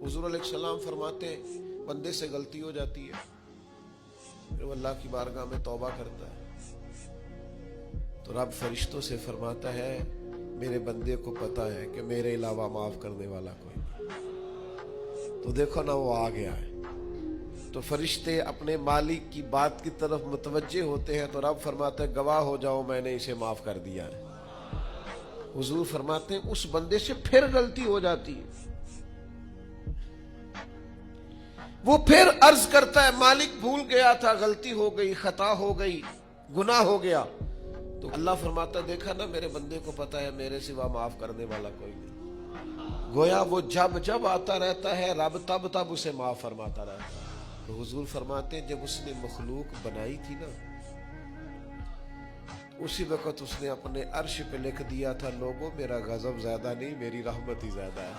हुजूर अलैहिस्सलाम फरमाते हैं बंदे से गलती हो जाती है, फिर वो अल्लाह की बारगाह में तौबा करता है तो रब फरिश्तों से फरमाता है मेरे बंदे को पता है कि मेरे अलावा माफ करने वाला कोई नहीं। तो देखो ना वो आ गया है, तो फरिश्ते अपने मालिक की बात की तरफ मुतवज्जे होते हैं तो रब फरमाता है गवाह हो जाओ मैंने इसे माफ कर दिया है। हुजूर फरमाते हैं उस बंदे से फिर गलती हो जाती है, वो फिर अर्ज करता है मालिक भूल गया था, गलती हो गई, खता हो गई, गुनाह हो गया। तो अल्लाह फरमाता देखा ना मेरे बंदे को पता है मेरे सिवा माफ करने वाला कोई नहीं। गोया वो जब जब आता रहता है रब तब तब उसे माफ फरमाता रहता है। तो हुजूर फरमाते हैं जब उसने मखलूक बनाई थी ना उसी वक्त उसने अपने अर्श पे लिख दिया था लोगों मेरा गजब ज्यादा नहीं मेरी रहमत ही ज्यादा है।